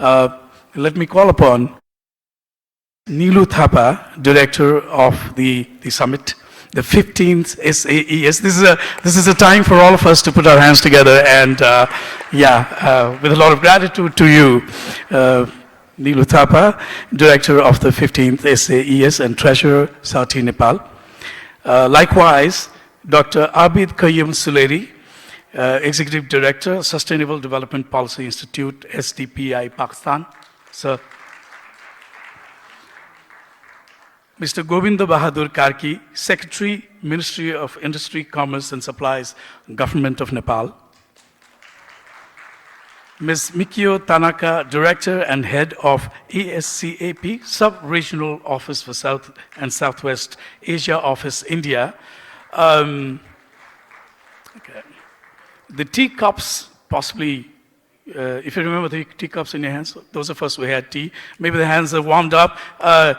Let me call upon Nilu Thapa, Director of the summit, the 15th SAES. This is a time for all of us to put our hands together and, with a lot of gratitude to you, Nilu Thapa, Director of the 15th SAES and Treasurer, Sati, Nepal. Likewise, Dr. Abid Qayyum Suleri, Executive Director, Sustainable Development Policy Institute, SDPI, Pakistan. Sir. Mr. Govinda Bahadur Karki, Secretary, Ministry of Industry, Commerce and Supplies, Government of Nepal. Ms. Mikio Tanaka, Director and Head of ASCAP, Sub-Regional Office for South and Southwest Asia Office, India. Okay. The teacups, possibly, if you remember the teacups in your hands, those of us who had tea, maybe the hands are warmed up. The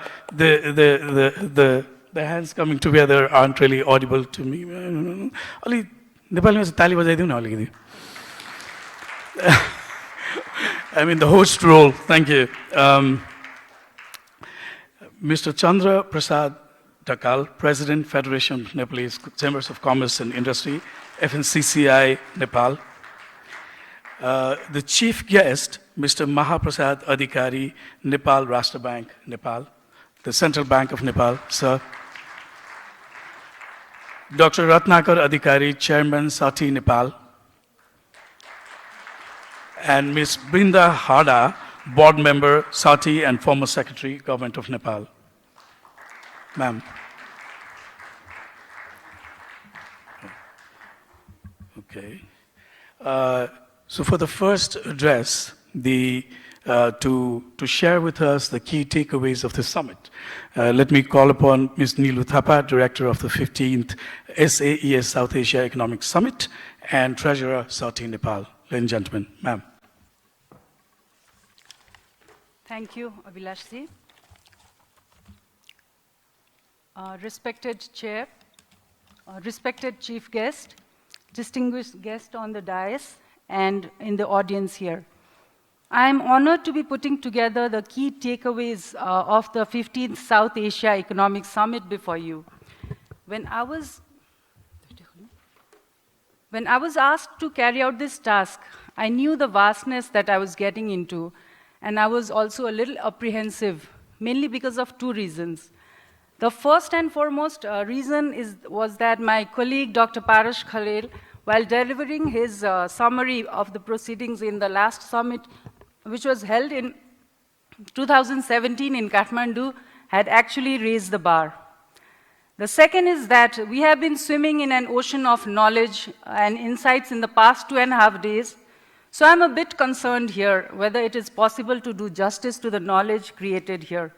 hands coming together aren't really audible to me. Only Nepalima se tali bajaidiu na alikiti. I'm in the host role. Thank you. Mr. Chandra Prasad Dakal, President, Federation of Nepalese Chambers of Commerce and Industry, FNCCI, Nepal. The chief guest, Mr. Mahaprasad Adhikari, Nepal Rashtra Bank, Nepal, the Central Bank of Nepal, sir. Dr. Ratnakar Adhikari, Chairman, Sati, Nepal. And Ms. Brinda Hada, Board Member, Sati, and former Secretary, Government of Nepal. Ma'am. Okay. So for the first address, to share with us the key takeaways of the summit, let me call upon Ms. Nilu Thapa, Director of the 15th SAES South Asia Economic Summit, and Treasurer, Sati, Nepal. Ladies and gentlemen, ma'am. Thank you, Abhilashji. Respected Chair, respected Chief Guest, distinguished guest on the dais, and in the audience here. I am honored to be putting together the key takeaways of the 15th South Asia Economic Summit before you. When I was asked to carry out this task, I knew the vastness that I was getting into, and I was also a little apprehensive, mainly because of two reasons. The first and foremost reason was that my colleague, Dr. Parash Khalil, while delivering his summary of the proceedings in the last summit, which was held in 2017 in Kathmandu, had actually raised the bar. The second is that we have been swimming in an ocean of knowledge and insights in the past 2.5 days, so I'm a bit concerned here whether it is possible to do justice to the knowledge created here.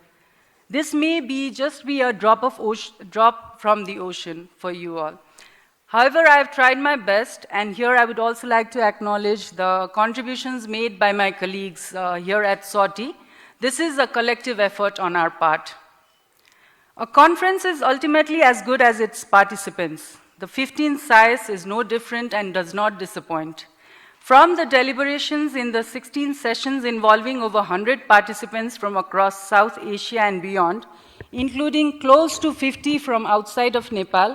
This may just be a drop from the ocean for you all. However, I have tried my best, and here I would also like to acknowledge the contributions made by my colleagues here at SOTI. This is a collective effort on our part. A conference is ultimately as good as its participants. The 15th SAES is no different and does not disappoint. From the deliberations in the 16 sessions involving over 100 participants from across South Asia and beyond, including close to 50 from outside of Nepal,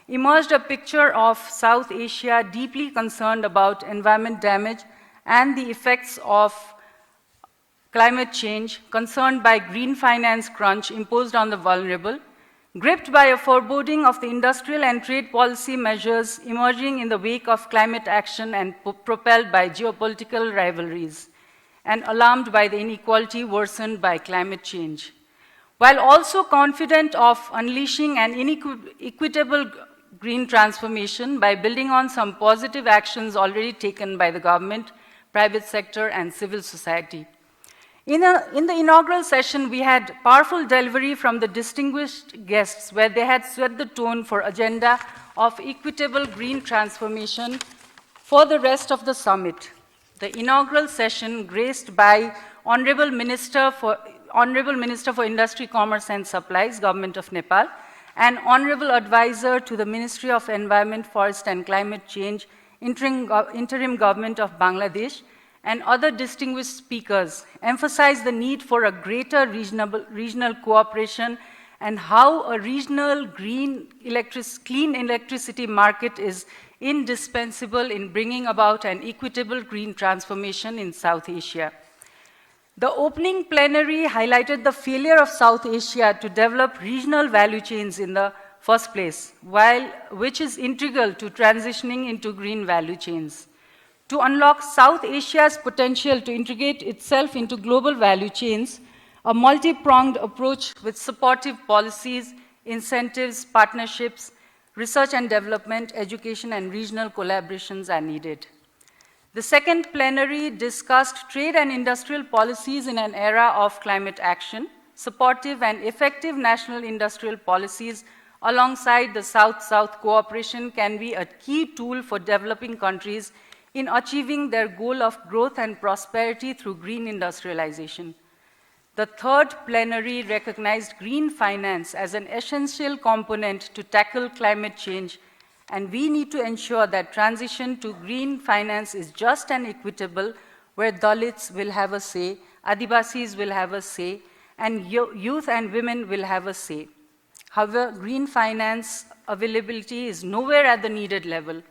emerged a picture of South Asia deeply concerned about environment damage and the effects of climate change, concerned by green finance crunch imposed on the vulnerable, gripped by a foreboding of the industrial and trade policy measures emerging in the wake of climate action and propelled by geopolitical rivalries, and alarmed by the inequality worsened by climate change. While also confident of unleashing an equitable green transformation by building on some positive actions already taken by the government, private sector, and civil society. In the inaugural session, we had powerful delivery from the distinguished guests where they had set the tone for agenda of equitable green transformation for the rest of the summit. The inaugural session, graced by Honorable Minister for Industry, Commerce and Supplies, Government of Nepal, and Honorable Advisor to the Ministry of Environment, Forest and Climate Change, Interim Government of Bangladesh, and other distinguished speakers emphasized the need for a greater regional cooperation and how a regional clean electricity market is indispensable in bringing about an equitable green transformation in South Asia. The opening plenary highlighted the failure of South Asia to develop regional value chains in the first place, which is integral to transitioning into green value chains. To unlock South Asia's potential to integrate itself into global value chains, a multi-pronged approach with supportive policies, incentives, partnerships, research and development, education, and regional collaborations are needed. The second plenary discussed trade and industrial policies in an era of climate action. Supportive and effective national industrial policies alongside the South-South cooperation can be a key tool for developing countries in achieving their goal of growth and prosperity through green industrialization. The third plenary recognized green finance as an essential component to tackle climate change, and we need to ensure that transition to green finance is just and equitable, where Dalits will have a say, Adivasis will have a say, and youth and women will have a say. However, green finance availability is nowhere at the needed level.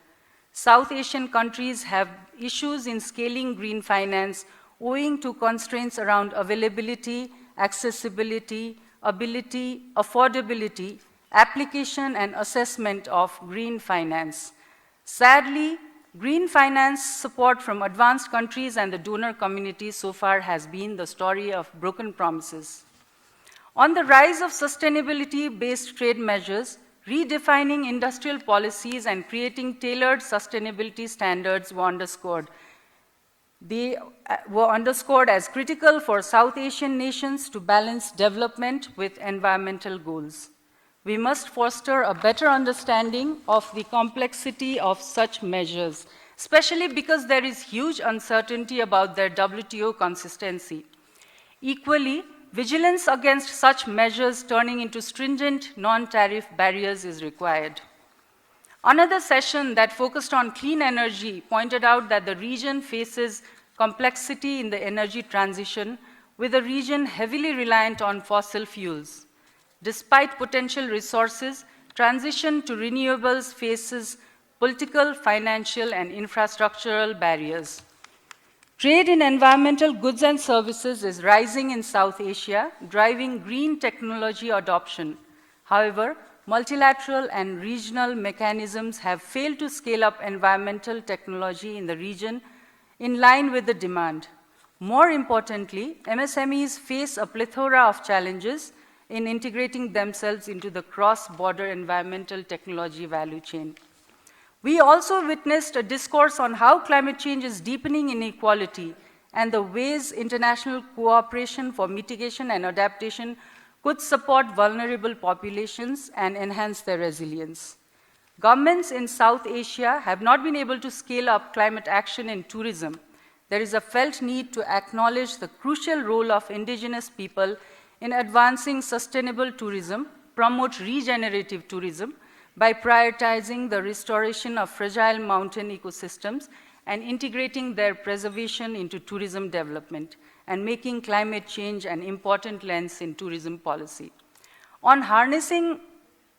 South Asian countries have issues in scaling green finance owing to constraints around availability, accessibility, ability, affordability, application and assessment of green finance. Sadly, green finance support from advanced countries and the donor community so far has been the story of broken promises. On the rise of sustainability-based trade measures, redefining industrial policies and creating tailored sustainability standards were underscored. They were underscored as critical for South Asian nations to balance development with environmental goals. We must foster a better understanding of the complexity of such measures, especially because there is huge uncertainty about their WTO consistency. Equally, vigilance against such measures turning into stringent non-tariff barriers is required. Another session that focused on clean energy pointed out that the region faces complexity in the energy transition, with a region heavily reliant on fossil fuels. Despite potential resources, transition to renewables faces political, financial, and infrastructural barriers. Trade in environmental goods and services is rising in South Asia, driving green technology adoption. However, multilateral and regional mechanisms have failed to scale up environmental technology in the region in line with the demand. More importantly, MSMEs face a plethora of challenges in integrating themselves into the cross-border environmental technology value chain. We also witnessed a discourse on how climate change is deepening inequality and the ways international cooperation for mitigation and adaptation could support vulnerable populations and enhance their resilience. Governments in South Asia have not been able to scale up climate action in tourism. There is a felt need to acknowledge the crucial role of indigenous people in advancing sustainable tourism, promote regenerative tourism by prioritizing the restoration of fragile mountain ecosystems and integrating their preservation into tourism development, and making climate change an important lens in tourism policy. On harnessing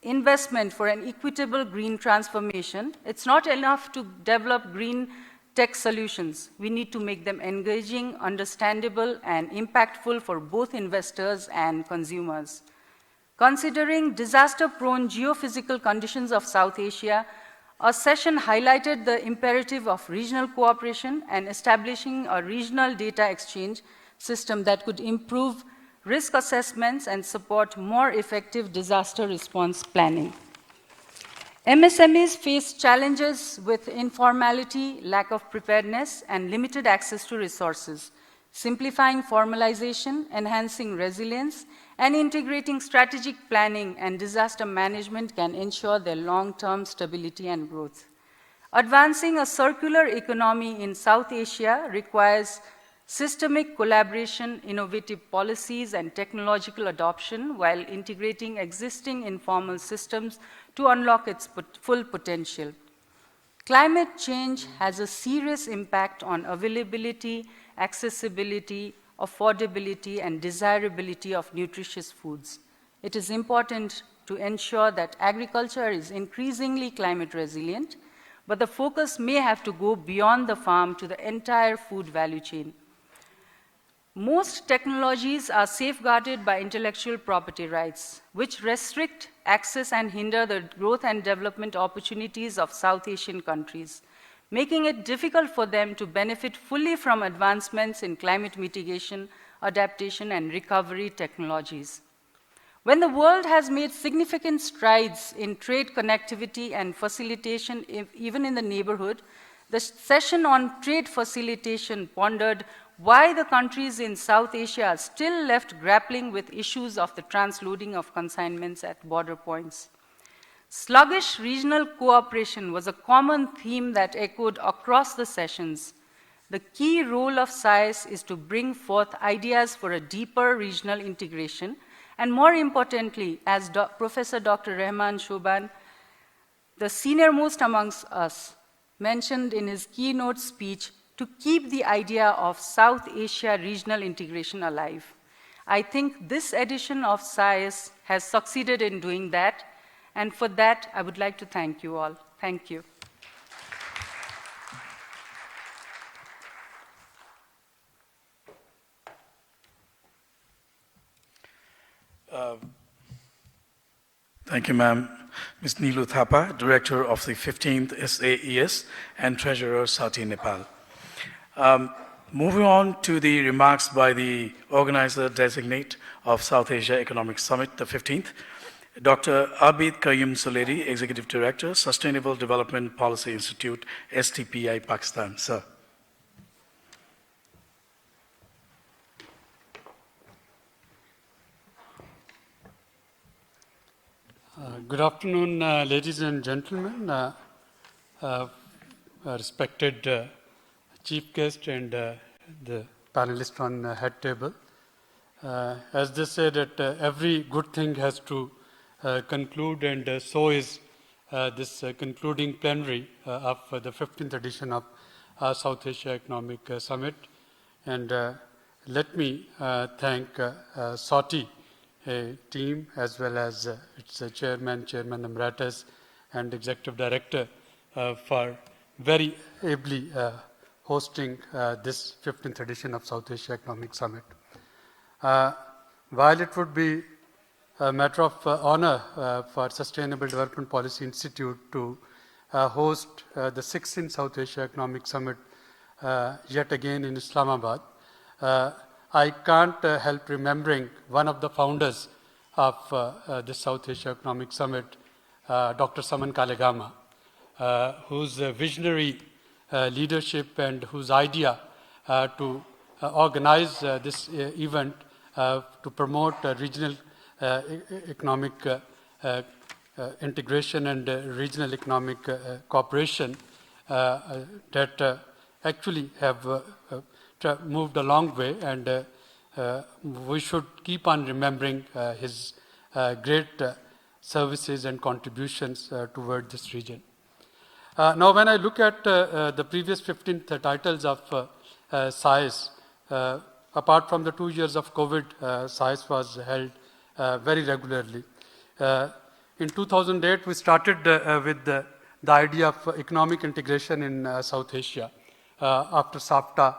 investment for an equitable green transformation, it's not enough to develop green tech solutions. We need to make them engaging, understandable, and impactful for both investors and consumers. Considering disaster-prone geophysical conditions of South Asia, a session highlighted the imperative of regional cooperation and establishing a regional data exchange system that could improve risk assessments and support more effective disaster response planning. MSMEs face challenges with informality, lack of preparedness, and limited access to resources. Simplifying formalization, enhancing resilience, and integrating strategic planning and disaster management can ensure their long-term stability and growth. Advancing a circular economy in South Asia requires systemic collaboration, innovative policies, and technological adoption while integrating existing informal systems to unlock its full potential. Climate change has a serious impact on availability, accessibility, affordability, and desirability of nutritious foods. It is important to ensure that agriculture is increasingly climate resilient, but the focus may have to go beyond the farm to the entire food value chain. Most technologies are safeguarded by intellectual property rights, which restrict access and hinder the growth and development opportunities of South Asian countries, making it difficult for them to benefit fully from advancements in climate mitigation, adaptation, and recovery technologies. When the world has made significant strides in trade connectivity and facilitation, even in the neighborhood, the session on trade facilitation pondered why the countries in South Asia are still left grappling with issues of the transloading of consignments at border points. Sluggish regional cooperation was a common theme that echoed across the sessions. The key role of SAES is to bring forth ideas for a deeper regional integration, and more importantly, as Professor Dr. Rehman Shoban, the senior-most amongst us, mentioned in his keynote speech, to keep the idea of South Asia regional integration alive. I think this edition of SAES has succeeded in doing that, and for that, I would like to thank you all. Thank you. Thank you, ma'am. Ms. Neelu Thapa, Director of the 15th SAES and Treasurer, Sati, Nepal. Moving on to the remarks by the organizer-designate of South Asia Economic Summit, the 15th, Dr. Abid Qayyum Suleri, Executive Director, Sustainable Development Policy Institute, SDPI, Pakistan. Sir. Good afternoon, ladies and gentlemen, respected chief guest and the panelists on head table. As they say that every good thing has to conclude, and so is this concluding plenary of the 15th edition of South Asia Economic Summit. And let me thank Sati team as well as its chairman emeritus and executive director for very ably hosting this 15th edition of South Asia Economic Summit. While it would be a matter of honor for Sustainable Development Policy Institute to host the 16th South Asia Economic Summit yet again in Islamabad, I can't help remembering one of the founders of the South Asia Economic Summit, Dr. Saman Kalegama, whose visionary leadership and whose idea to organize this event to promote regional economic integration and regional economic cooperation that actually have moved a long way, and we should keep on remembering his great services and contributions toward this region. Now, when I look at the previous 15 titles of SAES, apart from the 2 years of COVID, SAES was held very regularly. In 2008, we started with the idea of economic integration in South Asia after SAFTA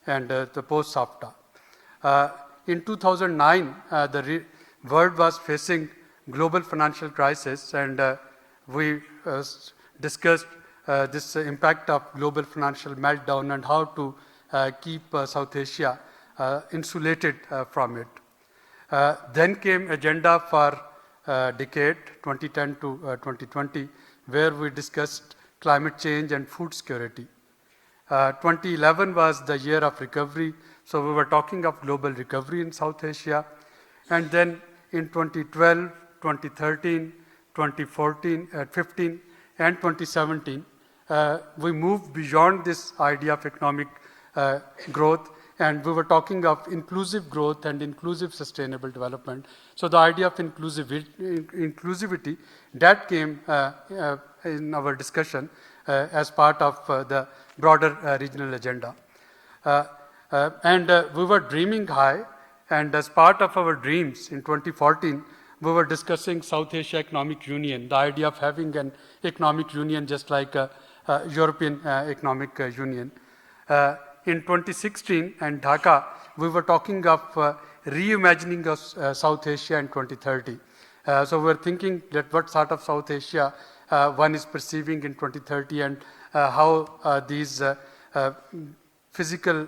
and the post-SAFTA. In 2009, the world was facing global financial crisis, and we discussed this impact of global financial meltdown and how to keep South Asia insulated from it. Then came agenda for decade 2010 to 2020, where we discussed climate change and food security. 2011 was the year of recovery, so we were talking of global recovery in South Asia. And then in 2012, 2013, 2014, 15, and 2017, we moved beyond this idea of economic growth, and we were talking of inclusive growth and inclusive sustainable development. So the idea of inclusivity that came in our discussion as part of the broader regional agenda. We were dreaming high, and as part of our dreams in 2014, we were discussing South Asia Economic Union, the idea of having an economic union just like European Economic Union. In 2016 and Dhaka, we were talking of reimagining of South Asia in 2030. So we're thinking that what sort of South Asia one is perceiving in 2030 and how these physical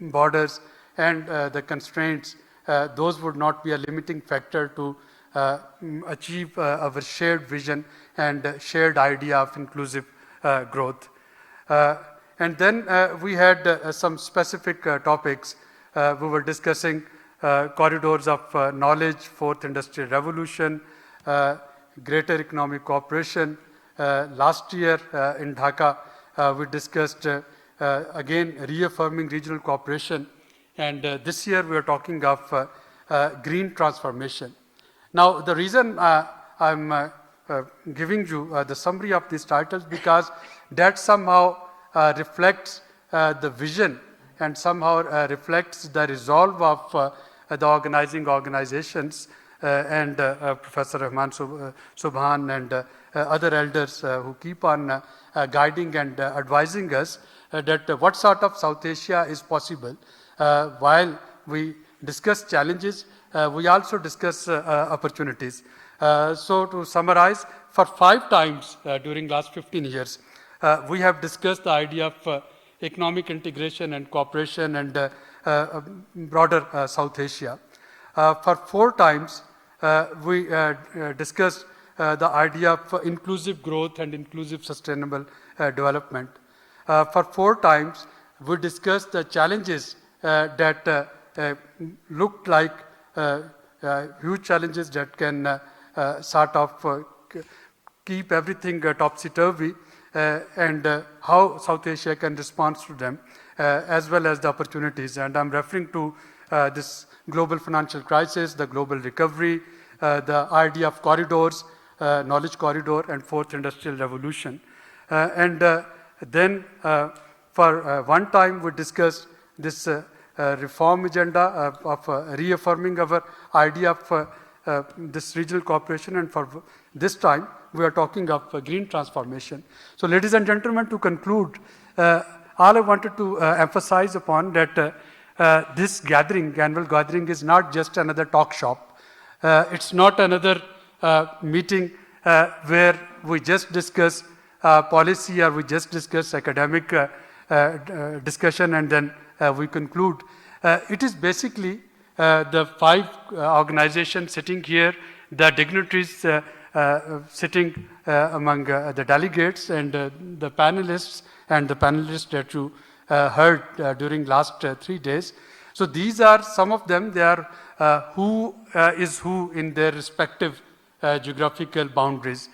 borders and the constraints, those would not be a limiting factor to achieve our shared vision and shared idea of inclusive growth. And then we had some specific topics. We were discussing corridors of knowledge, fourth industrial revolution, greater economic cooperation. Last year in Dhaka, we discussed again reaffirming regional cooperation. And this year we are talking of green transformation. Now the reason I'm giving you the summary of these titles because that somehow reflects the vision and somehow reflects the resolve of the organizing organizations and Professor Rahman Subhan and other elders who keep on guiding and advising us that what sort of South Asia is possible. While we discuss challenges, we also discuss opportunities. So to summarize, for 5 times during last 15 years, we have discussed the idea of economic integration and cooperation and broader South Asia. For 4 times, we discussed the idea of inclusive growth and inclusive sustainable development. For 4 times, we discussed the challenges that looked like huge challenges that can sort of keep everything topsy-turvy and how South Asia can respond to them as well as the opportunities. And I'm referring to this global financial crisis, the global recovery, the idea of corridors, knowledge corridor and fourth industrial revolution. Then for one time we discussed this reform agenda of reaffirming our idea of this regional cooperation, and for this time we are talking of green transformation. So ladies and gentlemen, to conclude, all I wanted to emphasize upon that this gathering, annual gathering, is not just another talk shop. It's not another meeting where we just discuss policy or we just discuss academic discussion and then we conclude. It is basically the 5 organizations sitting here, the dignitaries sitting among the delegates and the panelists that you heard during last 3 days. So these are some of them. They are who is who in their respective geographical boundaries.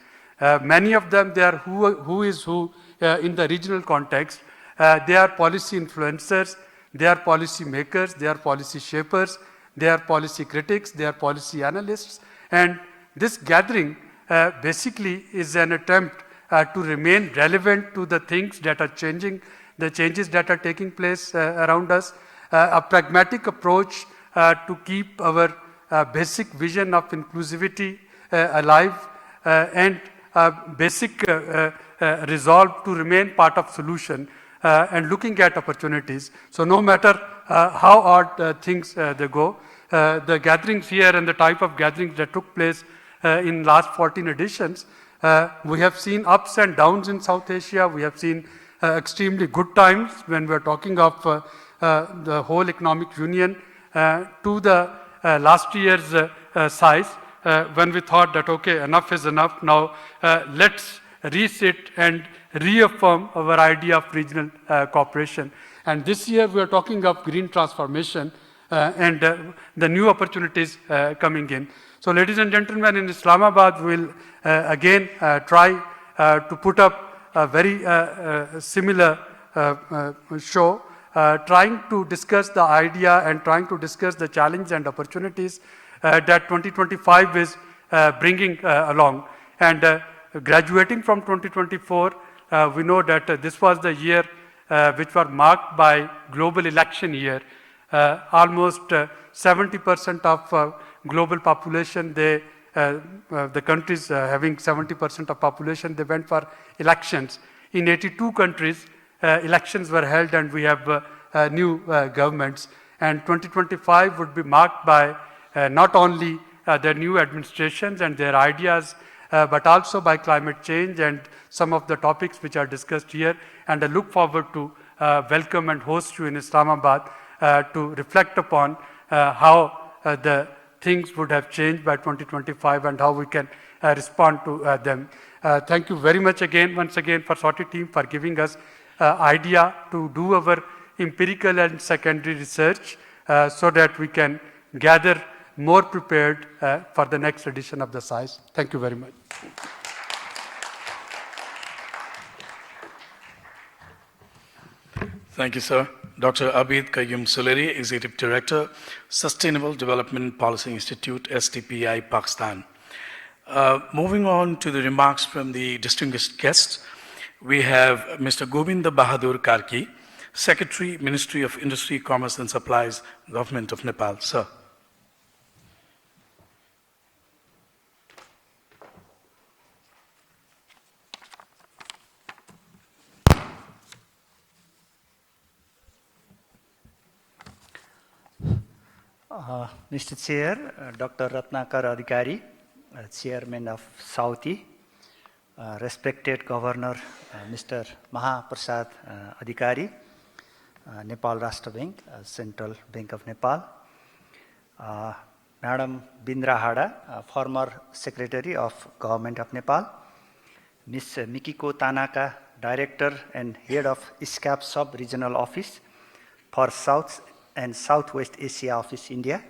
Many of them, they are who is who in the regional context. They are policy influencers, they are policy makers, they are policy shapers, they are policy critics, they are policy analysts. And this gathering basically is an attempt to remain relevant to the things that are changing, the changes that are taking place around us, a pragmatic approach to keep our basic vision of inclusivity alive, and basic resolve to remain part of solution and looking at opportunities. So no matter how odd things they go, the gatherings here and the type of gatherings that took place in last 14 editions, we have seen ups and downs in South Asia. We have seen extremely good times when we are talking of the whole economic union to the last year's SAES, when we thought that, okay, enough is enough, now let's resit and reaffirm our idea of regional cooperation. And this year we are talking of green transformation and the new opportunities coming in. So ladies and gentlemen, in Islamabad we will again try to put up a very similar show, trying to discuss the idea and trying to discuss the challenge and opportunities that 2025 is bringing along. And graduating from 2024, we know that this was the year which was marked by global election year. Almost 70% of global population, the countries having 70% of population, they went for elections. In 82 countries, elections were held and we have new governments. And 2025 would be marked by not only the new administrations and their ideas, but also by climate change and some of the topics which are discussed here. And I look forward to welcome and host you in Islamabad to reflect upon how the things would have changed by 2025 and how we can respond to them. Thank you very much again, once again, for SOTI team for giving us idea to do our empirical and secondary research so that we can gather more prepared for the next edition of the SAES. Thank you very much. Thank you, sir. Dr. Abid Qayyum Suleri, Executive Director, Sustainable Development Policy Institute, SDPI, Pakistan. Moving on to the remarks from the distinguished guests, we have Mr. Govinda Bahadur Karki, Secretary, Ministry of Industry, Commerce and Supplies, Government of Nepal. Sir. Mr. Chair, Dr. Ratnakar Adhikari, Chairman of SAUTI, respected Governor Mr. Mahaprasad Adhikari, Nepal Rashtra Bank, Central Bank of Nepal, Madam Bindra Hada, former Secretary of Government of Nepal, Ms. Mikiko Tanaka, Director and Head of ISCAP Sub-Regional Office for South and Southwest Asia Office, India,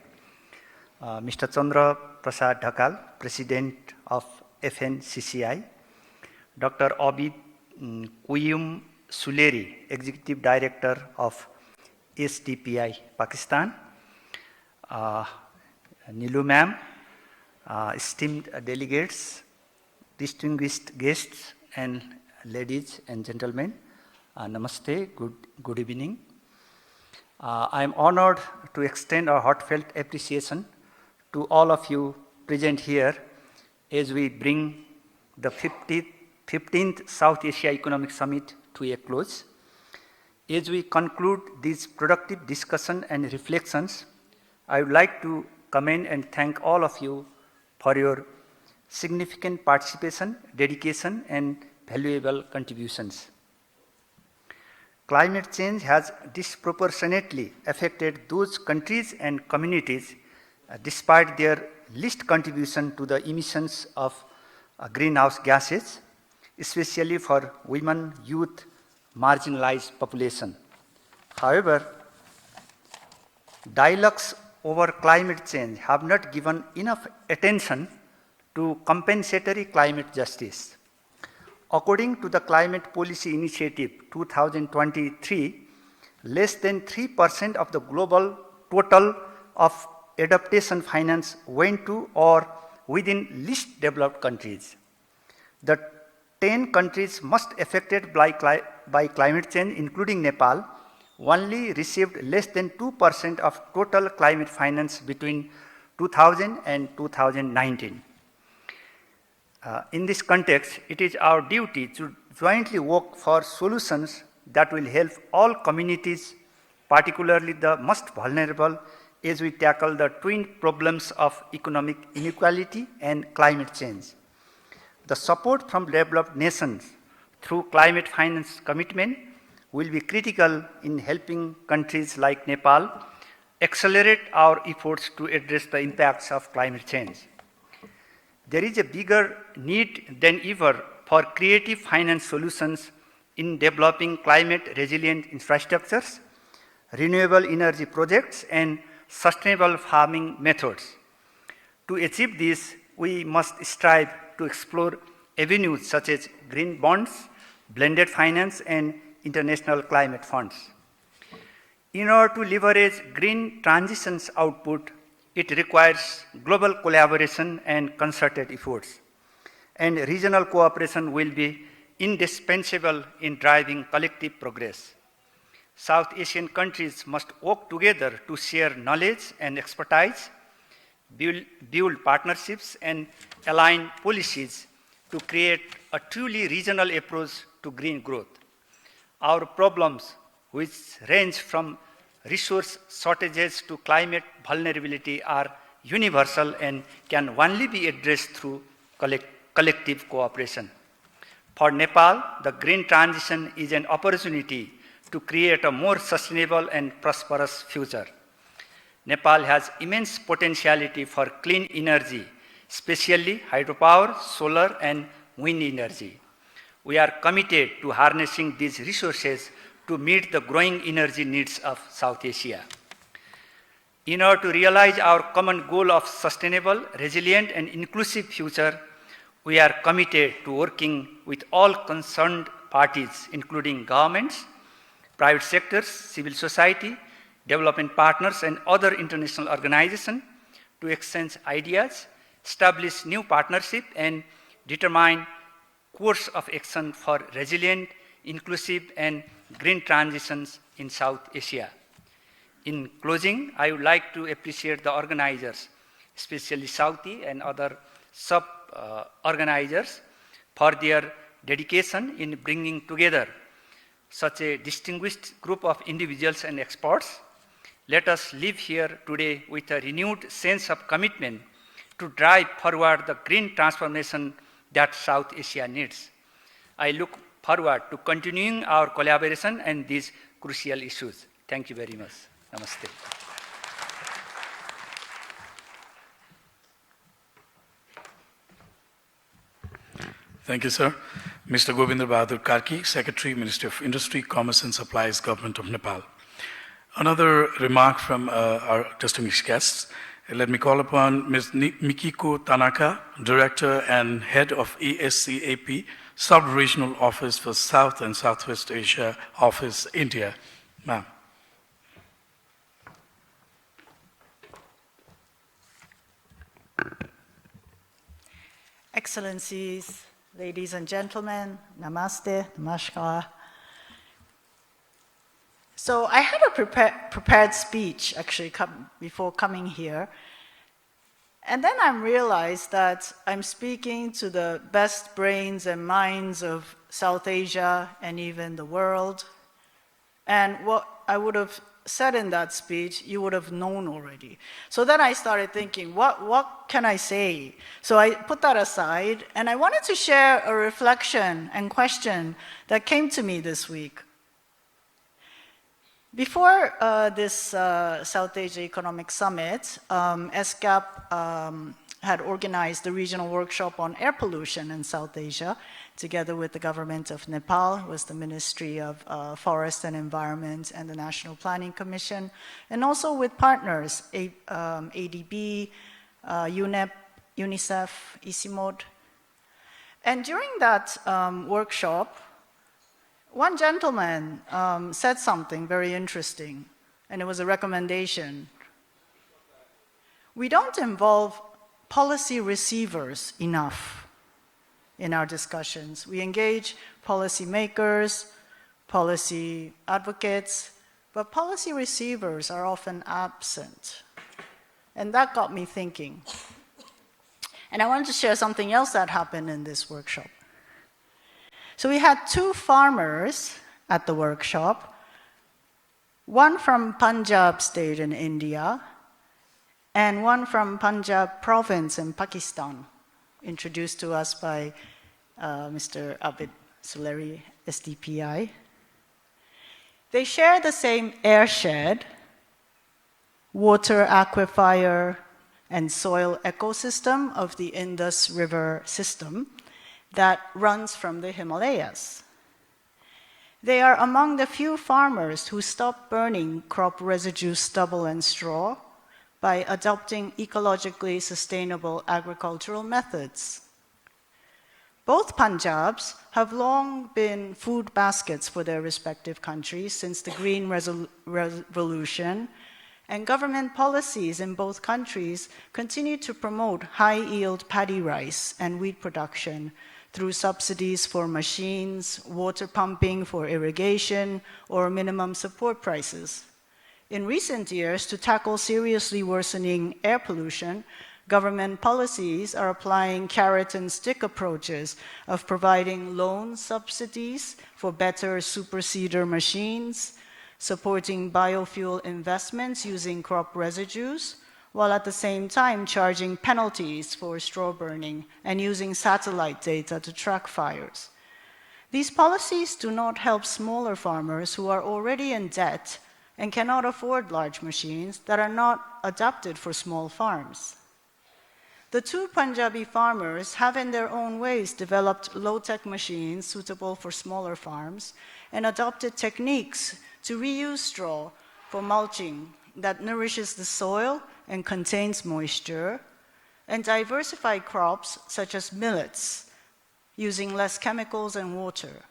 Mr. Chandra Prasad Dhakal, President of FNCCI, Dr. Abid Qayyum Suleri, Executive Director of SDPI, Pakistan, Nilu Ma'am, esteemed delegates, distinguished guests, and ladies and gentlemen, namaste, good evening. I am honored to extend our heartfelt appreciation to all of you present here as we bring the 15th South Asia Economic Summit to a close. As we conclude these productive discussion and reflections, I would like to commend and thank all of you for your significant participation, dedication, and valuable contributions. Climate change has disproportionately affected those countries and communities despite their least contribution to the emissions of greenhouse gases, especially for women, youth, marginalized population. However, dialogues over climate change have not given enough attention to compensatory climate justice. According to the Climate Policy Initiative 2023, less than 3% of the global total of adaptation finance went to or within least developed countries. The 10 countries most affected by climate change, including Nepal, only received less than 2% of total climate finance between 2000 and 2019. In this context, it is our duty to jointly work for solutions that will help all communities, particularly the most vulnerable, as we tackle the twin problems of economic inequality and climate change. The support from developed nations through climate finance commitment will be critical in helping countries like Nepal accelerate our efforts to address the impacts of climate change. There is a bigger need than ever for creative finance solutions in developing climate-resilient infrastructures, renewable energy projects, and sustainable farming methods. To achieve this, we must strive to explore avenues such as green bonds, blended finance, and international climate funds. In order to leverage green transition's output, it requires global collaboration and concerted efforts. and regional cooperation will be indispensable in driving collective progress. South Asian countries must work together to share knowledge and expertise, build partnerships, and align policies to create a truly regional approach to green growth. Our problems, which range from resource shortages to climate vulnerability, are universal and can only be addressed through collective cooperation. For Nepal, the green transition is an opportunity to create a more sustainable and prosperous future. Nepal has immense potentiality for clean energy, especially hydropower, solar, and wind energy. We are committed to harnessing these resources to meet the growing energy needs of South Asia. In order to realize our common goal of sustainable, resilient, and inclusive future, we are committed to working with all concerned parties, including governments, private sectors, civil society, development partners, and other international organizations to exchange ideas, establish new partnerships, and determine course of action for resilient, inclusive, and green transitions in South Asia. In closing, I would like to appreciate the organizers, especially Southie and other sub-organizers, for their dedication in bringing together such a distinguished group of individuals and experts. Let us live here today with a renewed sense of commitment to drive forward the green transformation that South Asia needs. I look forward to continuing our collaboration on these crucial issues. Thank you very much. Namaste. Thank you, sir. Mr. Govinder Bahadur Karki, Secretary, Ministry of Industry, Commerce and Supplies, Government of Nepal. Another remark from our distinguished guests. Let me call upon Ms. Mikiko Tanaka, Director and Head of ESCAP, Sub-Regional Office for South and Southwest Asia Office, India. Ma'am. Excellencies, ladies and gentlemen, namaste, namaskar. So I had a prepared speech actually before coming here, and then I realized that I'm speaking to the best brains and minds of South Asia and even the world, and what I would have said in that speech, you would have known already. So then I started thinking, what can I say? So I put that aside, and I wanted to share a reflection and question that came to me this week. Before this South Asia Economic Summit, SCAP had organized the regional workshop on air pollution in South Asia, together with the government of Nepal, was the Ministry of Forest and Environment and the National Planning Commission, and also with partners, ADB, UNEP, UNICEF, ICIMOD. And during that workshop, one gentleman said something very interesting, and it was a recommendation. We don't involve policy receivers enough in our discussions. We engage policy makers, policy advocates, but policy receivers are often absent. And that got me thinking. And I wanted to share something else that happened in this workshop. So we had two farmers at the workshop, one from Punjab state in India, and one from Punjab province in Pakistan, introduced to us by Mr. Abid Suleri, SDPI. They share the same airshed, water aquifer, and soil ecosystem of the Indus River system that runs from the Himalayas. They are among the few farmers who stopped burning crop residue, stubble, and straw by adopting ecologically sustainable agricultural methods. Both Punjabs have long been food baskets for their respective countries since the Green Revolution, and government policies in both countries continue to promote high-yield paddy rice and wheat production through subsidies for machines, water pumping for irrigation, or minimum support prices. In recent years, to tackle seriously worsening air pollution, government policies are applying carrot and stick approaches of providing loan subsidies for better superseeder machines, supporting biofuel investments using crop residues, while at the same time charging penalties for straw burning and using satellite data to track fires. These policies do not help smaller farmers who are already in debt and cannot afford large machines that are not adapted for small farms. The two Punjabi farmers have in their own ways developed low-tech machines suitable for smaller farms and adopted techniques to reuse straw for mulching that nourishes the soil and contains moisture, and diversify crops such as millets, using less chemicals and water.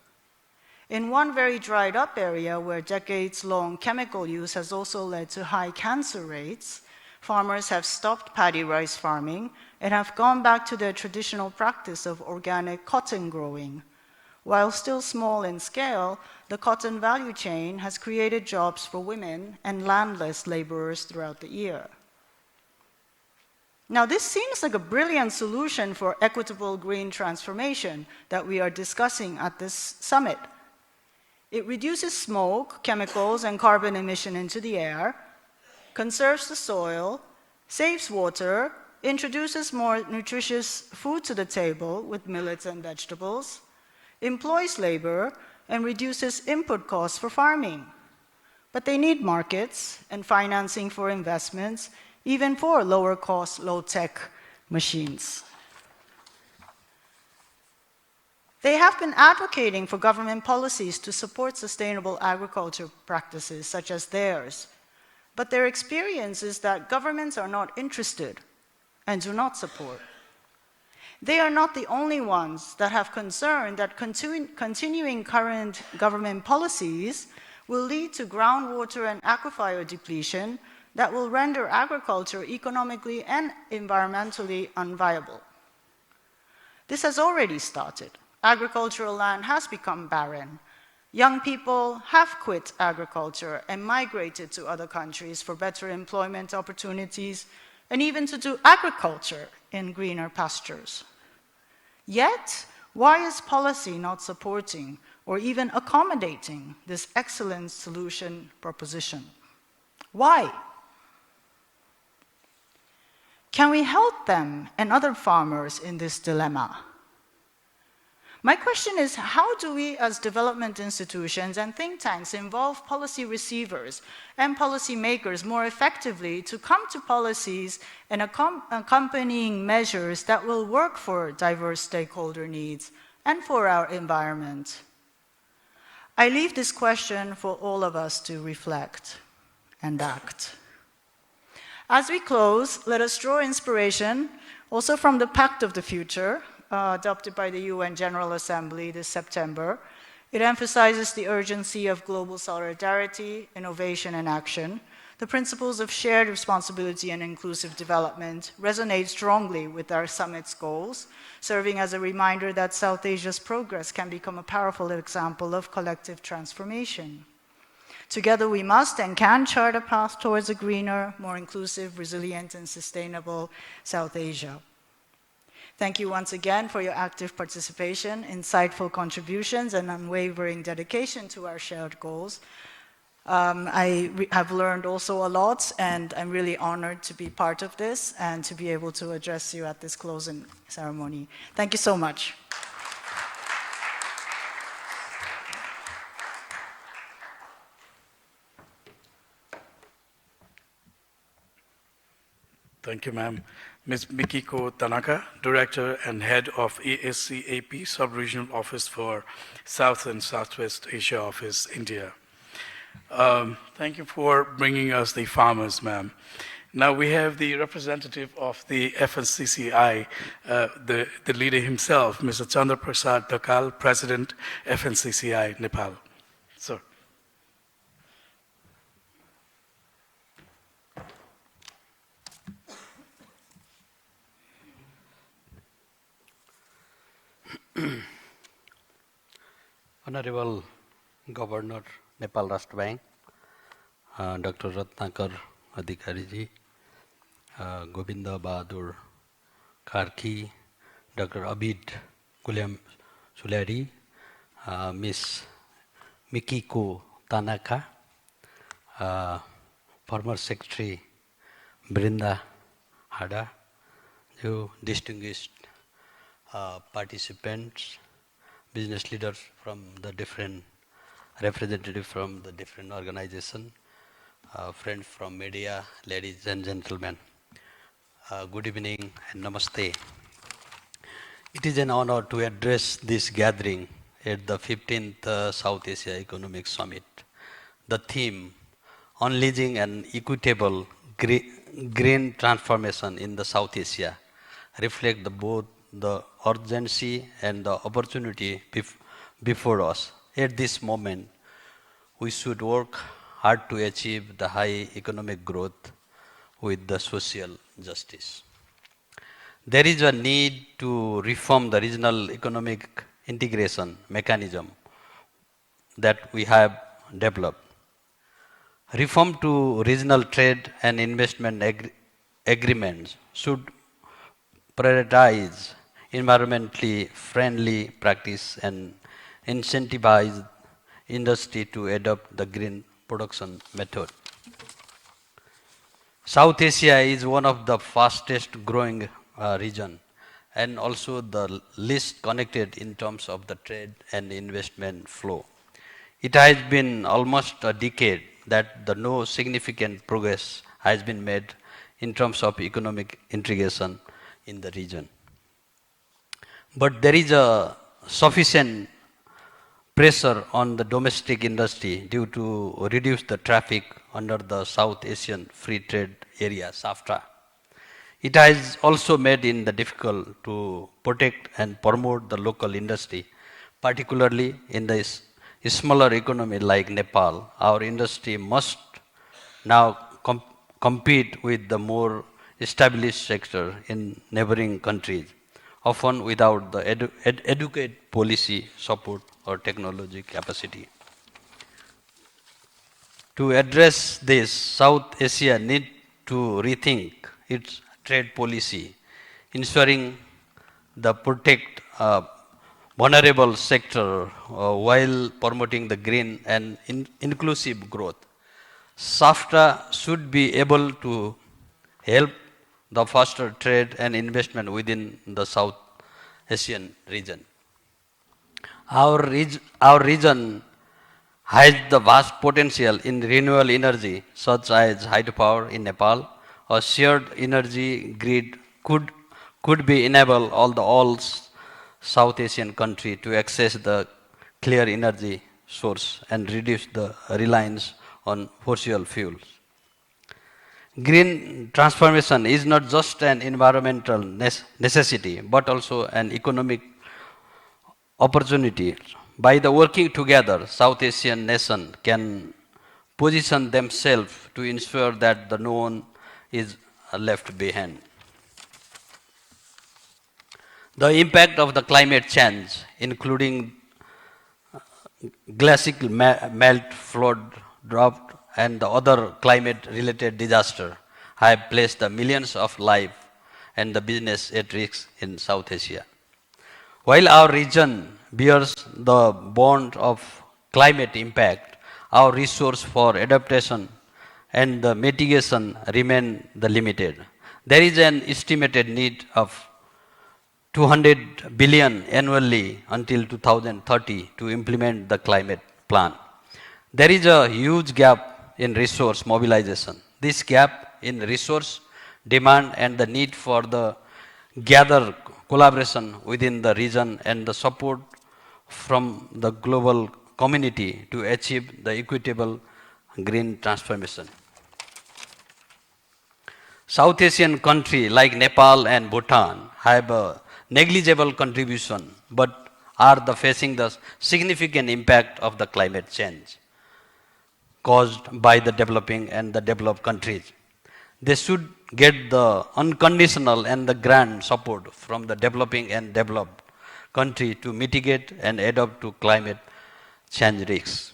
In one very dried up area where decades-long chemical use has also led to high cancer rates, farmers have stopped paddy rice farming and have gone back to their traditional practice of organic cotton growing. While still small in scale, the cotton value chain has created jobs for women and landless laborers throughout the year. Now, this seems like a brilliant solution for equitable green transformation that we are discussing at this summit. It reduces smoke, chemicals, and carbon emission into the air, conserves the soil, saves water, introduces more nutritious food to the table with millets and vegetables, employs labor, and reduces input costs for farming. But they need markets and financing for investments, even for lower-cost, low-tech machines. They have been advocating for government policies to support sustainable agriculture practices such as theirs, but their experience is that governments are not interested and do not support. They are not the only ones that have concern that continuing current government policies will lead to groundwater and aquifer depletion that will render agriculture economically and environmentally unviable. This has already started. Agricultural land has become barren. Young people have quit agriculture and migrated to other countries for better employment opportunities and even to do agriculture in greener pastures. Yet, why is policy not supporting or even accommodating this excellent solution proposition? Why? Can we help them and other farmers in this dilemma? My question is, how do we as development institutions and think tanks involve policy receivers and policy makers more effectively to come to policies and accompanying measures that will work for diverse stakeholder needs and for our environment? I leave this question for all of us to reflect and act. As we close, let us draw inspiration also from the Pact of the Future, adopted by the UN General Assembly this September. It emphasizes the urgency of global solidarity, innovation, and action. The principles of shared responsibility and inclusive development resonate strongly with our summit's goals, serving as a reminder that South Asia's progress can become a powerful example of collective transformation. Together we must and can chart a path towards a greener, more inclusive, resilient, and sustainable South Asia. Thank you once again for your active participation, insightful contributions, and unwavering dedication to our shared goals. I have learned also a lot, and I'm really honored to be part of this and to be able to address you at this closing ceremony. Thank you so much. Thank you, ma'am. Ms. Mikiko Tanaka, Director and Head of ASCAP, Sub-Regional Office for South and Southwest Asia Office, India. Thank you for bringing us the farmers, ma'am. Now we have the representative of the FNCCI, the leader himself, Mr. Chandra Prasad Dakal, President, FNCCI, Nepal. Sir. Honorable Governor, Nepal Rashtra Bank, Dr. Ratnakar Adhikari, Govinda Bahadur Karki, Dr. Abid Guliam Sulari, Miss Mikiko Tanaka, former Secretary Brinda Hada, you distinguished participants, business leaders from the different representatives from the different organizations, friends from media, ladies and gentlemen. Good evening and namaste. It is an honor to address this gathering at the 15th South Asia Economic Summit. The theme, Unleashing an Equitable Green Transformation in the South Asia, reflect both the urgency and the opportunity before us. At this moment, we should work hard to achieve the high economic growth with the social justice. There is a need to reform the regional economic integration mechanism that we have developed. Reform to regional trade and investment agreements should prioritize environmentally friendly practice and incentivize industry to adopt the green production method. South Asia is one of the fastest growing region and also the least connected in terms of the trade and investment flow. It has been almost a decade that no significant progress has been made in terms of economic integration in the region. But there is a sufficient pressure on the domestic industry due to reduce the traffic under the South Asian Free Trade Area, SAFTA. It has also made it difficult to protect and promote the local industry, particularly in the smaller economy like Nepal. Our industry must now compete with the more established sector in neighboring countries, often without the adequate policy support or technology capacity. To address this, South Asia needs to rethink its trade policy, ensuring the protect vulnerable sector while promoting the green and inclusive growth. SAFTA should be able to help the foster trade and investment within the South Asian region. Our region has the vast potential in renewable energy, such as hydropower in Nepal. A shared energy grid could be enable all South Asian countries to access the clear energy source and reduce the reliance on fossil fuels. Green transformation is not just an environmental necessity, but also an economic opportunity. By the working together, South Asian nations can position themselves to ensure that no one is left behind. The impact of the climate change, including glacial melt, flood, drought, and the other climate-related disaster, have placed the millions of lives and the business at risk in South Asia. While our region bears the brunt of climate impact, our resource for adaptation and the mitigation remain limited. There is an estimated need of 200 billion annually until 2030 to implement the climate plan. There is a huge gap in resource mobilization. This gap in resource demand and the need for the gather collaboration within the region and the support from the global community to achieve the equitable green transformation. South Asian countries like Nepal and Bhutan have a negligible contribution but are facing the significant impact of the climate change caused by the developing and the developed countries. They should get the unconditional and the grand support from the developing and developed country to mitigate and adapt to climate change risks.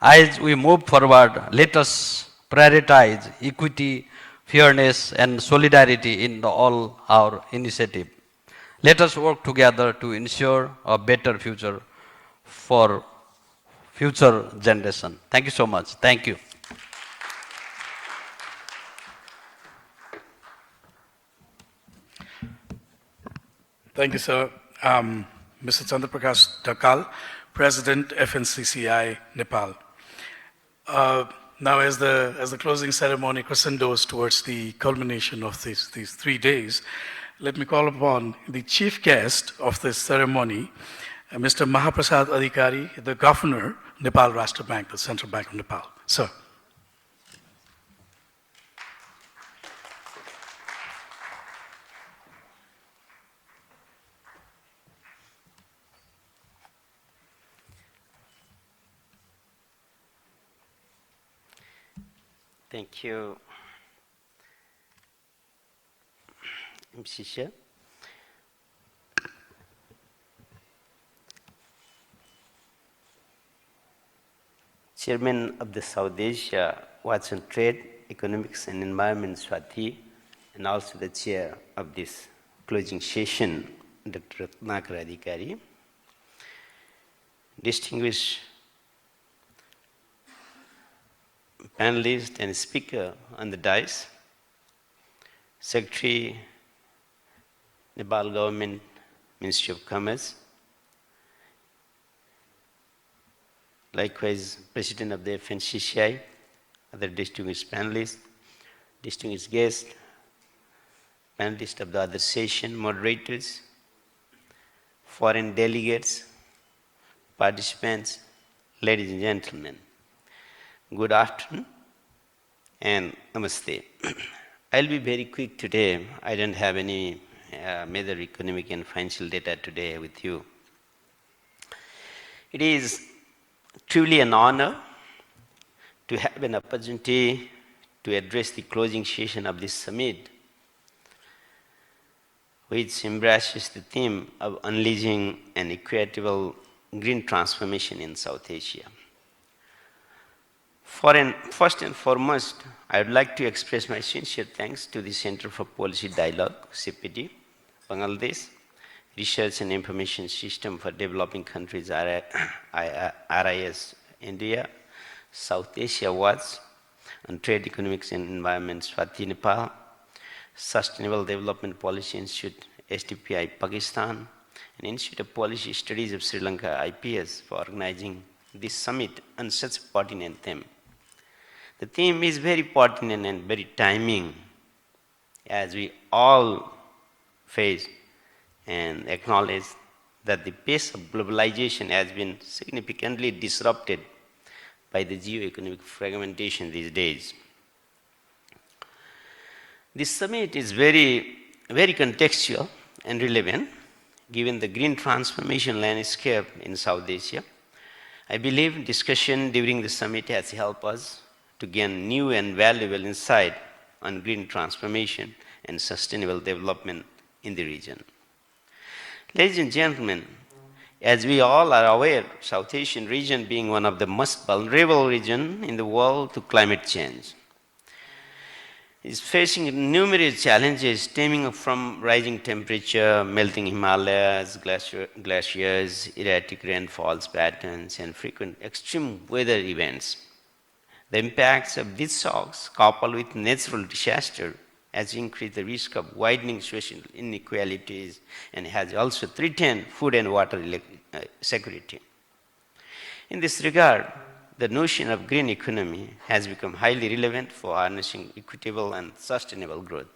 As we move forward, let us prioritize equity, fairness, and solidarity in all our initiatives. Let us work together to ensure a better future for future generation. Thank you so much. Thank you. Thank you, sir. Mr. Chandraprakash Dhakal, President, FNCCI, Nepal. Now, as the closing ceremony crescendos towards the culmination of these 3 days, let me call upon the chief guest of this ceremony, Mr. Mahaprasad Adhikari, the Governor, Nepal Rashtra Bank, the Central Bank of Nepal. Sir. Thank you, MC Shah. Chairman of the South Asia Watch on Trade, Economics and Environment, Swati, and also the chair of this closing session, Dr. Ratnakar Adhikari. Distinguished panelist and speaker on the dais, Secretary, Nepal Government, Ministry of Commerce, likewise President of the FNCCI, other distinguished panelists, distinguished guests, panelists of the other session, moderators, foreign delegates, participants, ladies and gentlemen. Good afternoon and namaste. I'll be very quick today. I don't have any major economic and financial data today with you. It is truly an honor to have an opportunity to address the closing session of this summit, which embraces the theme of unleashing an equitable green transformation in South Asia. First and foremost, I would like to express my sincere thanks to the Center for Policy Dialogue, CPD, Bangladesh, Research and Information System for Developing Countries, RIS, India, South Asia Watch on Trade, Economics and Environment, Swati, Nepal, Sustainable Development Policy Institute, SDPI, Pakistan, and Institute of Policy Studies of Sri Lanka, IPS, for organizing this summit on such pertinent theme. The theme is very pertinent and very timing, as we all face and acknowledge that the pace of globalization has been significantly disrupted by the geo-economic fragmentation these days. This summit is very contextual and relevant given the green transformation landscape in South Asia. I believe discussion during the summit has helped us to gain new and valuable insight on green transformation and sustainable development in the region. Ladies and gentlemen, as we all are aware, South Asian region being one of the most vulnerable regions in the world to climate change, is facing numerous challenges stemming from rising temperature, melting Himalayas, glaciers, erratic rainfalls patterns, and frequent extreme weather events. The impacts of these shocks, coupled with natural disaster, has increased the risk of widening social inequalities and has also threatened food and water security. In this regard, the notion of green economy has become highly relevant for harnessing equitable and sustainable growth.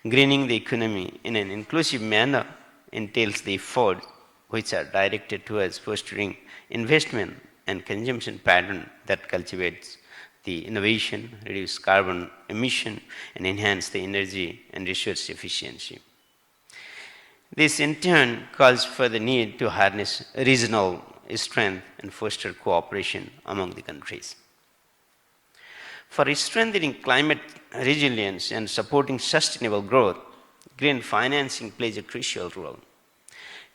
Greening the economy in an inclusive manner entails the efforts which are directed towards fostering investment and consumption pattern that cultivates the innovation, reduce carbon emission, and enhance the energy and resource efficiency. This in turn calls for the need to harness regional strength and foster cooperation among the countries. For strengthening climate resilience and supporting sustainable growth, green financing plays a crucial role.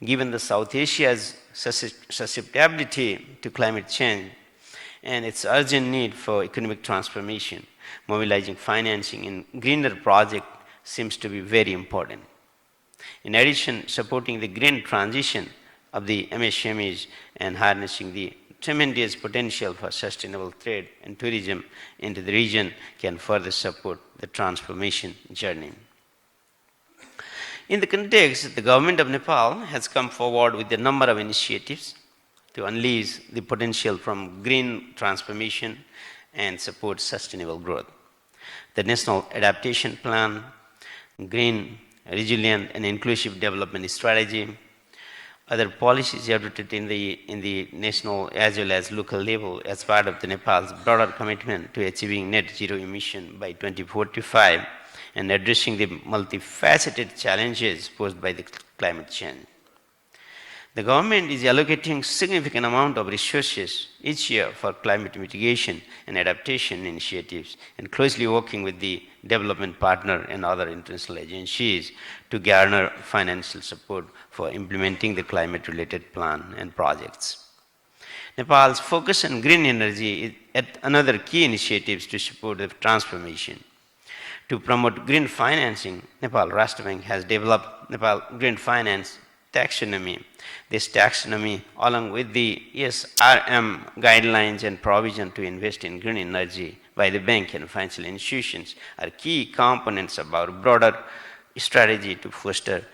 Given the South Asia's susceptibility to climate change and its urgent need for economic transformation, mobilizing financing in greener projects seems to be very important. In addition, supporting the green transition of the MSMEs and harnessing the tremendous potential for sustainable trade and tourism into the region can further support the transformation journey. In the context, the government of Nepal has come forward with a number of initiatives to unleash the potential from green transformation and support sustainable growth. The National Adaptation Plan, Green, Resilient and Inclusive Development Strategy, other policies adopted in the national as well as local level as part of the Nepal's broader commitment to achieving net zero emission by 2045 and addressing the multifaceted challenges posed by the climate change. The government is allocating significant amount of resources each year for climate mitigation and adaptation initiatives and closely working with the development partner and other international agencies to garner financial support for implementing the climate-related plan and projects. Nepal's focus on green energy is at another key initiatives to support the transformation. To promote green financing, Nepal Rashtra Bank has developed Nepal Green Finance Taxonomy. This taxonomy, along with the SRM guidelines and provision to invest in green energy by the bank and financial institutions, are key components of our broader strategy to foster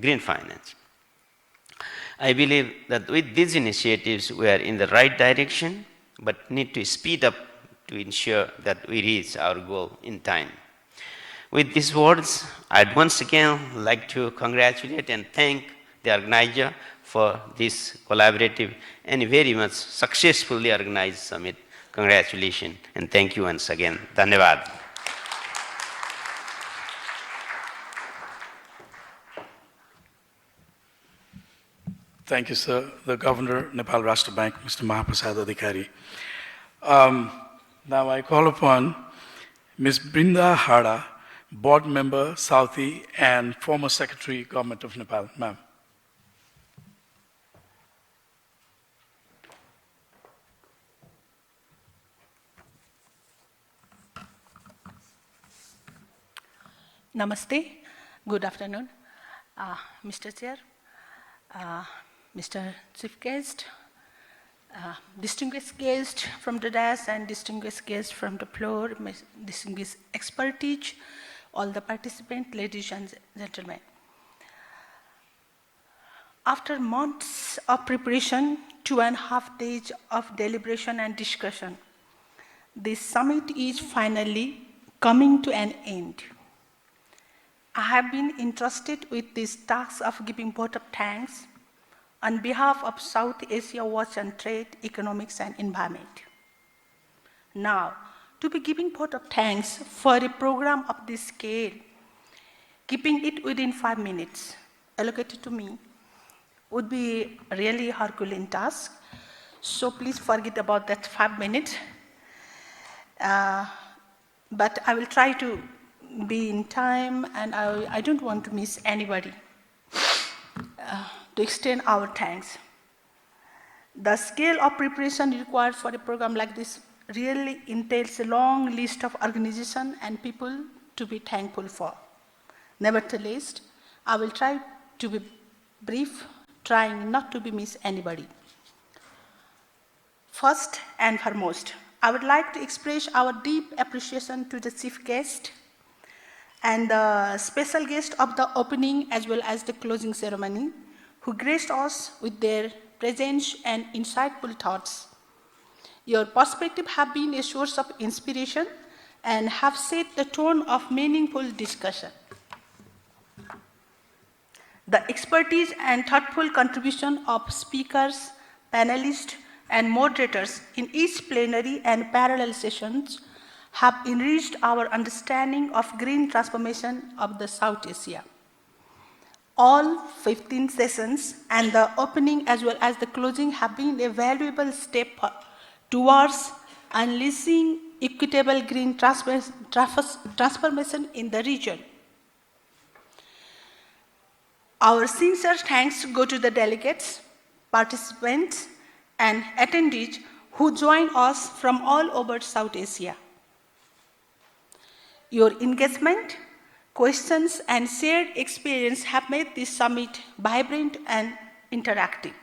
green finance. I believe that with these initiatives, we are in the right direction, but need to speed up to ensure that we reach our goal in time. With these words, I'd once again like to congratulate and thank the organizer for this collaborative and very much successfully organized summit. Congratulations and thank you once again. Dhanyavad. Thank you, sir. The Governor, Nepal Rashtra Bank, Mr. Mahaprasad Adhikari. Now I call upon Ms. Brinda Hada, Board Member, Southie, and former Secretary, Government of Nepal. Ma'am. Namaste. Good afternoon, Mr. Chair, Mr. Chief Guest, distinguished guests from the dais and distinguished guests from the floor, distinguished expertise, all the participants, ladies and gentlemen. After months of preparation, 2.5 days of deliberation and discussion, this summit is finally coming to an end. I have been entrusted with this task of giving vote of thanks on behalf of South Asia Watch on Trade, Economics and Environment. Now, to be giving vote of thanks for a program of this scale, keeping it within 5 minutes allocated to me would be really a Herculean task. So please forget about that 5 minutes. But I will try to be in time, and I don't want to miss anybody. To extend our thanks. The scale of preparation required for a program like this really entails a long list of organizations and people to be thankful for. Nevertheless, I will try to be brief, trying not to miss anybody. First and foremost, I would like to express our deep appreciation to the chief guest and the special guest of the opening as well as the closing ceremony, who graced us with their presence and insightful thoughts. Your perspective have been a source of inspiration and have set the tone of meaningful discussion. The expertise and thoughtful contribution of speakers, panelists, and moderators in each plenary and parallel sessions have enriched our understanding of green transformation of the South Asia. All 15 sessions and the opening as well as the closing have been a valuable step towards unleashing equitable green transformation in the region. Our sincere thanks go to the delegates, participants, and attendees who join us from all over South Asia. Your engagement, questions, and shared experience have made this summit vibrant and interactive.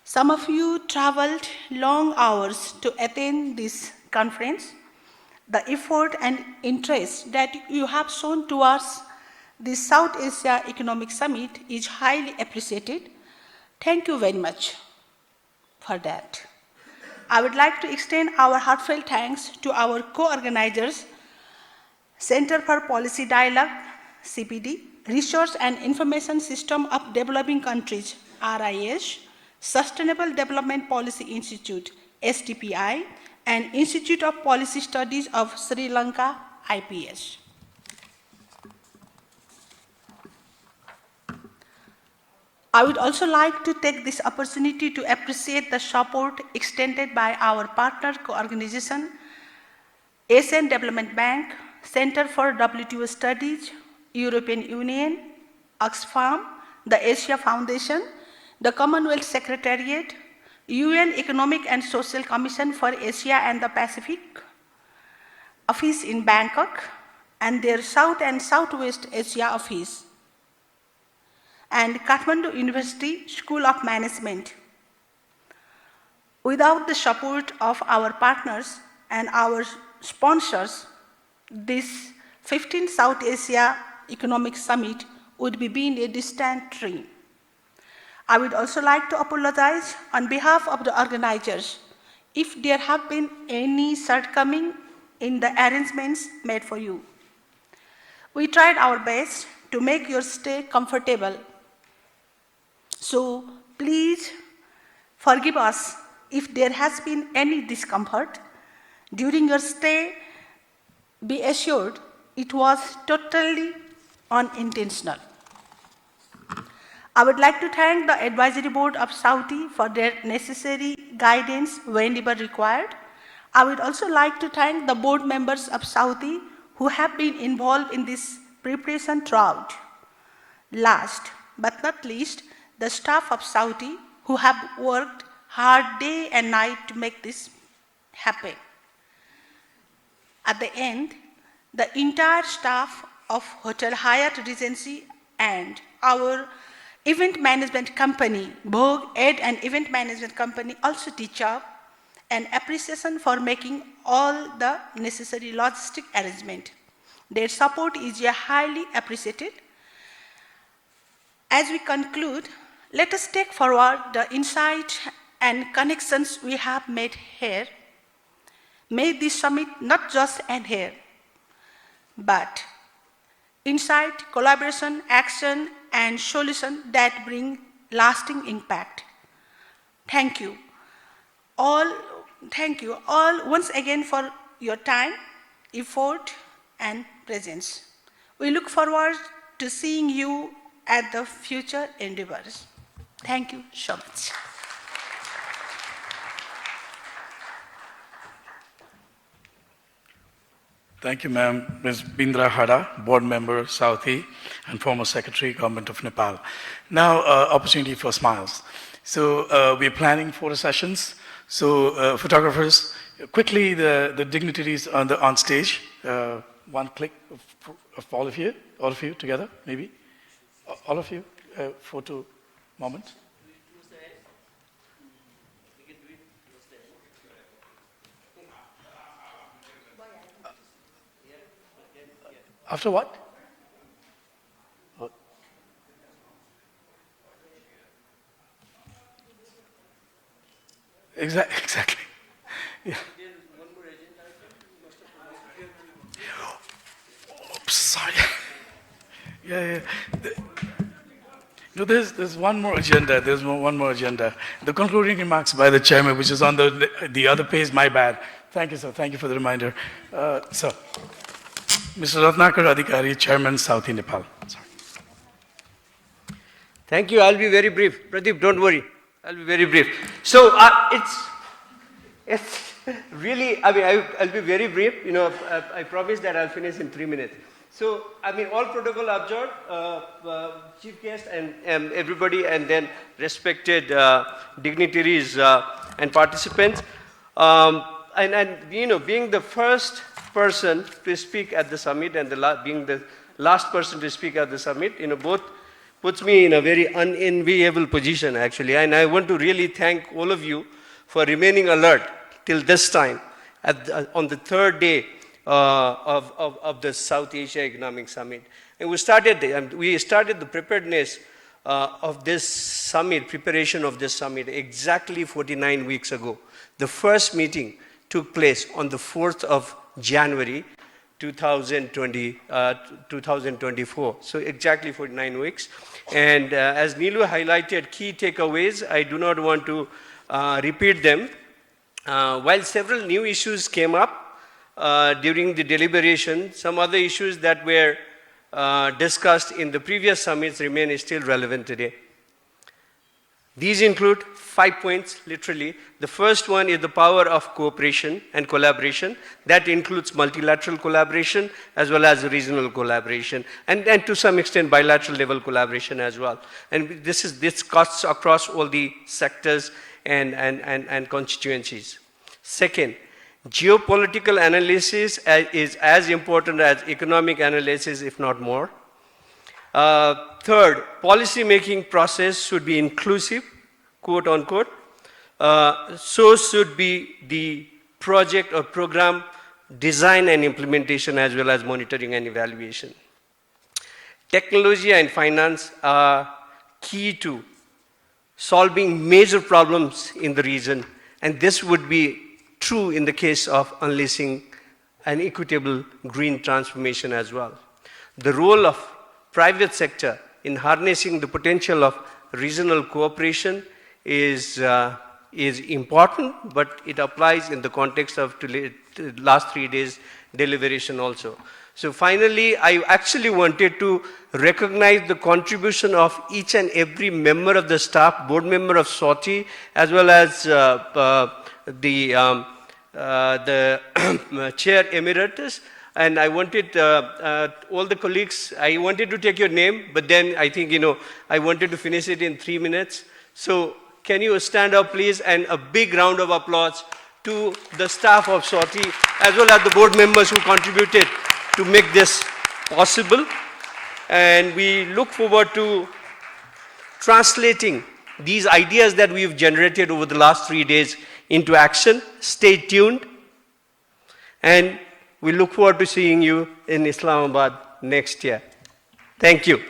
Some of you traveled long hours to attend this conference. The effort and interest that you have shown towards the South Asia Economic Summit is highly appreciated. Thank you very much for that. I would like to extend our heartfelt thanks to our co-organizers, Center for Policy Dialogue, CPD, Research and Information System of Developing Countries, RIS, Sustainable Development Policy Institute, SDPI, and Institute of Policy Studies of Sri Lanka, IPS. I would also like to take this opportunity to appreciate the support extended by our partner co-organization, Asian Development Bank, Center for WTO Studies, European Union, Oxfam, the Asia Foundation, the Commonwealth Secretariat, UN Economic and Social Commission for Asia and the Pacific, office in Bangkok, and their South and Southwest Asia office, and Kathmandu University School of Management. Without the support of our partners and our sponsors, this 15th South Asia Economic Summit would be being a distant dream. I would also like to apologize on behalf of the organizers if there have been any shortcoming in the arrangements made for you. We tried our best to make your stay comfortable. So please forgive us if there has been any discomfort during your stay. Be assured it was totally unintentional. I would like to thank the Advisory Board of SAUTI for their necessary guidance whenever required. I would also like to thank the board members of SAUTI who have been involved in this preparation throughout. Last but not least, the staff of SAUTI who have worked hard day and night to make this happen. At the end, the entire staff of Hotel Hyatt Regency and our event management company, Bhog Ed and Event Management Company, also deserve an appreciation for making all the necessary logistic arrangement. Their support is highly appreciated. As we conclude, let us take forward the insight and connections we have made here. May this summit not just end here, but insight, collaboration, action, and solution that bring lasting impact. Thank you all once again for your time, effort, and presence. We look forward to seeing you at the future endeavors. Thank you so much. Thank you, ma'am. Ms. Bindra Hada, board member, Southie, and former secretary, Government of Nepal. Now, opportunity for smiles. So we're planning photo sessions. So photographers, quickly the dignitaries on stage. One click of all of you together, maybe. All of you, photo moment. After what? Exactly. Yeah. Oops, sorry. Yeah. No, there's one more agenda. One more agenda. The concluding remarks by the chairman, which is on the other page. My bad. Thank you, sir. Thank you for the reminder. So, Mr. Ratnakar Adhikari, Chairman, Southie, Nepal. Sorry. Thank you. I'll be very brief. Pradeep, don't worry. I'll be very brief. So it's really, I'll be very brief. I promise that I'll finish in 3 minutes. So, I mean, all protocol observed, chief guest and everybody, and then respected dignitaries and participants. And you know, being the first person to speak at the summit and being the last person to speak at the summit, you know, both puts me in a very unenviable position, actually. And I want to really thank all of you for remaining alert till this time on the third day of the South Asia Economic Summit. And we started the preparedness of this summit, preparation of this summit, exactly 49 weeks ago. The first meeting took place on the 4th of January 2024. So exactly 49 weeks. And as Neelu highlighted key takeaways, I do not want to repeat them. While several new issues came up during the deliberation, some other issues that were discussed in the previous summits remain still relevant today. These include 5 points, literally. The first one is the power of cooperation and collaboration. That includes multilateral collaboration as well as regional collaboration, and to some extent bilateral level collaboration as well. And this cuts across all the sectors and constituencies. Second, geopolitical analysis is as important as economic analysis, if not more. Third, policy-making process should be inclusive, quote unquote. So should be the project or program design and implementation as well as monitoring and evaluation. Technology and finance are key to solving major problems in the region, and this would be true in the case of unleashing an equitable green transformation as well. The role of private sector in harnessing the potential of regional cooperation is important, but it applies in the context of the last 3 days deliberation also. So finally, I actually wanted to recognize the contribution of each and every member of the staff, board member of SOTI, as well as the chair emeritus. And I wanted all the colleagues, I wanted to take your name, but then I think, you know, I wanted to finish it in 3 minutes. So can you stand up, please, and a big round of applause to the staff of SOTI, as well as the board members who contributed to make this possible. And we look forward to translating these ideas that we've generated over the last 3 days into action. Stay tuned. And we look forward to seeing you in Islamabad next year. Thank you.